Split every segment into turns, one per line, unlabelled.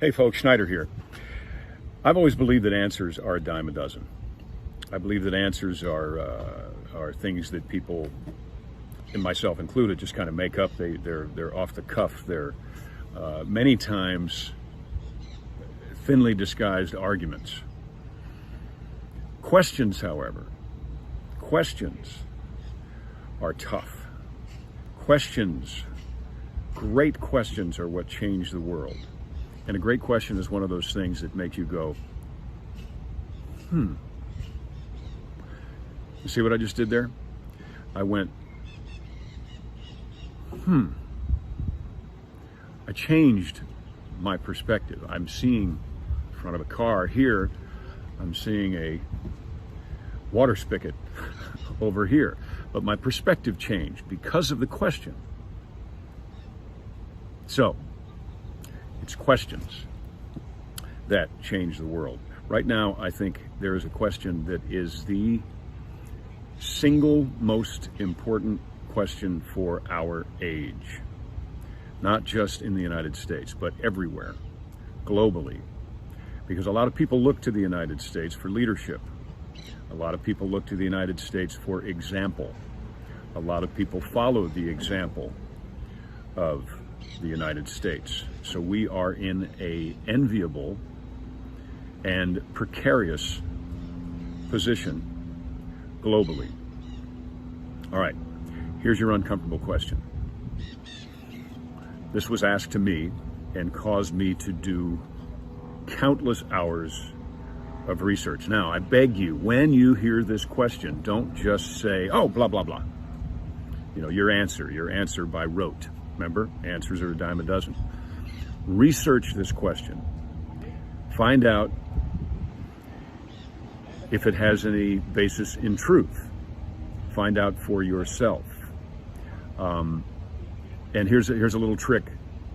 Hey folks, Schneider here. I've always believed that answers are a dime a dozen. I believe that answers are things that people, and myself included, just kind of make up. They're off the cuff. They're many times thinly disguised arguments. Questions, however, are tough. Great questions are what change the world. And a great question is one of those things that make you go, You see what I just did there? I went, I changed my perspective. I'm seeing in front of a car here, I'm seeing a water spigot over here. But my perspective changed because of the question. So, it's questions that change the world. Right now, I think there is a question that is the single most important question for our age. Not just in the United States, but everywhere, globally. Because a lot of people look to the United States for leadership. A lot of people look to the United States for example. A lot of people follow the example of the United States. So we are in an enviable and precarious position globally. All right, here's your uncomfortable question. This was asked to me and caused me to do countless hours of research. Now, I beg you, when you hear this question, don't just say, oh, blah, blah, blah. You know, your answer by rote. Remember, answers are a dime a dozen. Research this question. Find out if it has any basis in truth. Find out for yourself. And here's a little trick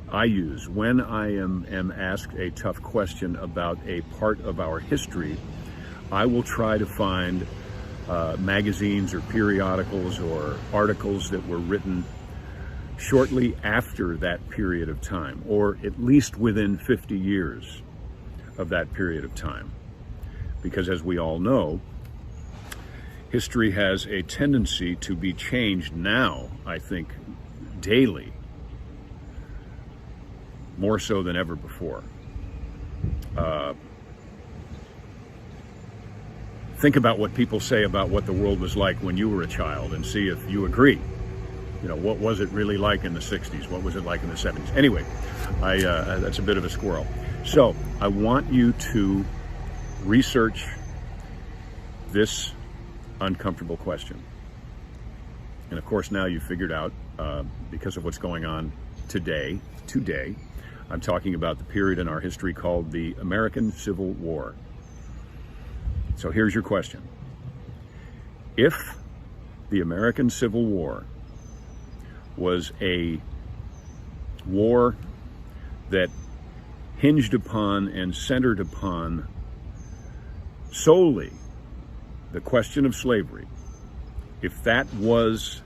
I use. When I am asked a tough question about a part of our history, I will try to find magazines or periodicals or articles that were written shortly after that period of time, or at least within 50 years of that period of time. Because as we all know, history has a tendency to be changed now, I think, daily, more so than ever before. Think about what people say about what the world was like when you were a child and see if you agree. You know, what was it really like in the 60s? What was it like in the 70s? Anyway, that's a bit of a squirrel. So I want you to research this uncomfortable question. And of course, now you've figured out, because of what's going on today, I'm talking about the period in our history called the American Civil War. So here's your question. If the American Civil War was a war that hinged upon and centered upon solely the question of slavery, if that was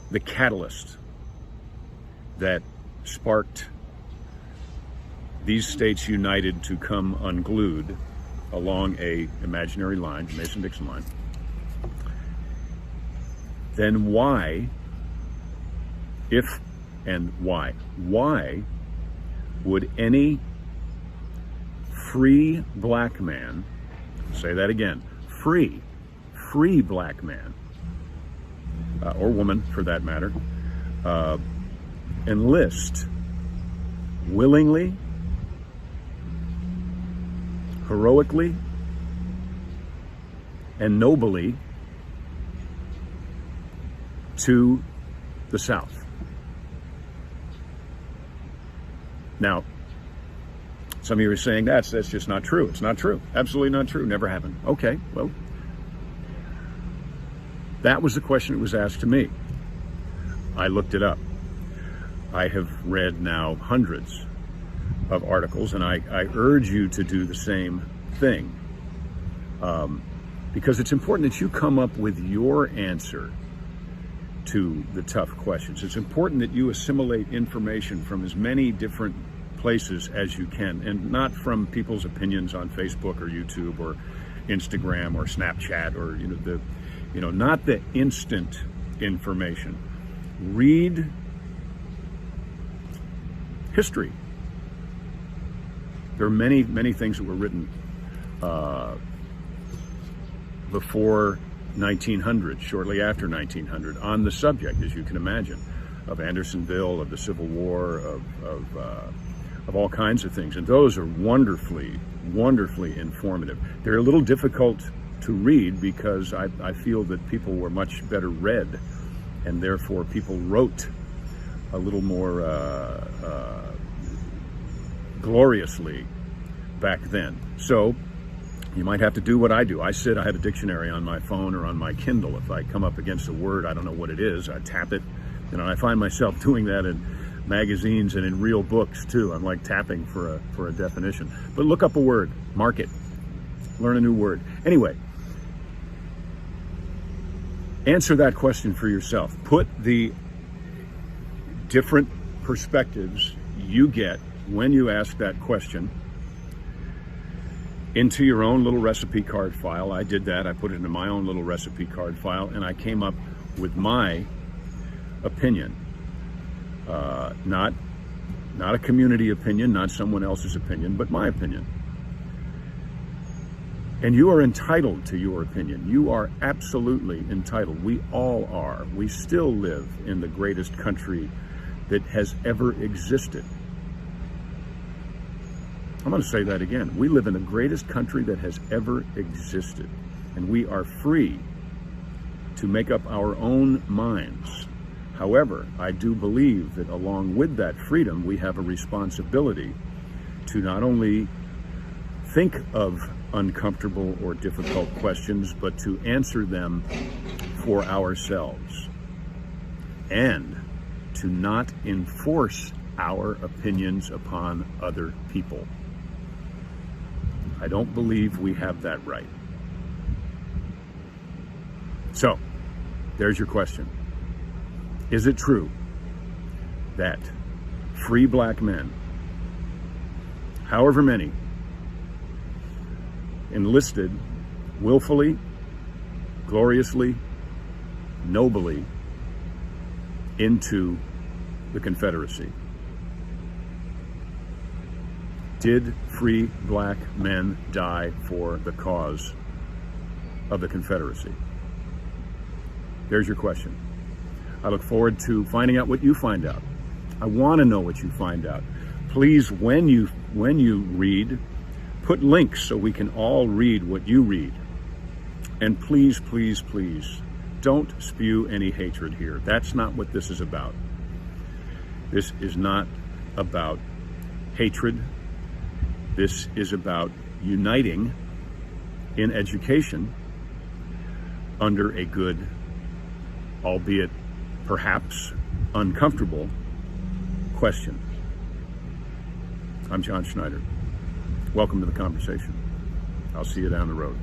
the catalyst that sparked these states united to come unglued along a imaginary line, Mason-Dixon line, then why would any free black man, say that again, free black man, or woman for that matter, enlist willingly, heroically, and nobly to the South? Now, some of you are saying that's just not true. It's not true. Absolutely not true. Never happened. Okay, well, that was the question that was asked to me. I looked it up. I have read now hundreds of articles, and I urge you to do the same thing. Because it's important that you come up with your answer to the tough questions. It's important that you assimilate information from as many different places as you can, and not from people's opinions on Facebook or YouTube or Instagram or Snapchat or not the instant information. Read history. There are many things that were written before 1900, shortly after 1900, on the subject, as you can imagine, of Andersonville, of the Civil War, of all kinds of things, and those are wonderfully informative. They're a little difficult to read because I feel that people were much better read, and therefore people wrote a little more gloriously back then. So you might have to do what I do. I have a dictionary on my phone or on my Kindle. If I come up against a word, I don't know what it is, I tap it. And I find myself doing that in magazines and in real books too. I'm like tapping for a definition. But look up a word, mark it, learn a new word. Anyway, answer that question for yourself. Put the different perspectives you get when you ask that question into your own little recipe card file. I did that. I put it into my own little recipe card file, and I came up with my opinion. Not a community opinion, not someone else's opinion, but my opinion. And you are entitled to your opinion. You are absolutely entitled. We all are. We still live in the greatest country that has ever existed. I'm going to say that again. We live in the greatest country that has ever existed. And we are free to make up our own minds. However, I do believe that along with that freedom, we have a responsibility to not only think of uncomfortable or difficult questions, but to answer them for ourselves, and to not enforce our opinions upon other people. I don't believe we have that right. So, there's your question. Is it true that free black men, however many, enlisted willfully, gloriously, nobly into the Confederacy? Did free black men die for the cause of the Confederacy? There's your question. I look forward to finding out what you find out. I want to know what you find out. Please, when you read, put links so we can all read what you read. And please, please, please, don't spew any hatred here. That's not what this is about. This is not about hatred. This is about uniting in education under a good, albeit perhaps uncomfortable, question. I'm John Schneider. Welcome to the conversation. I'll see you down the road.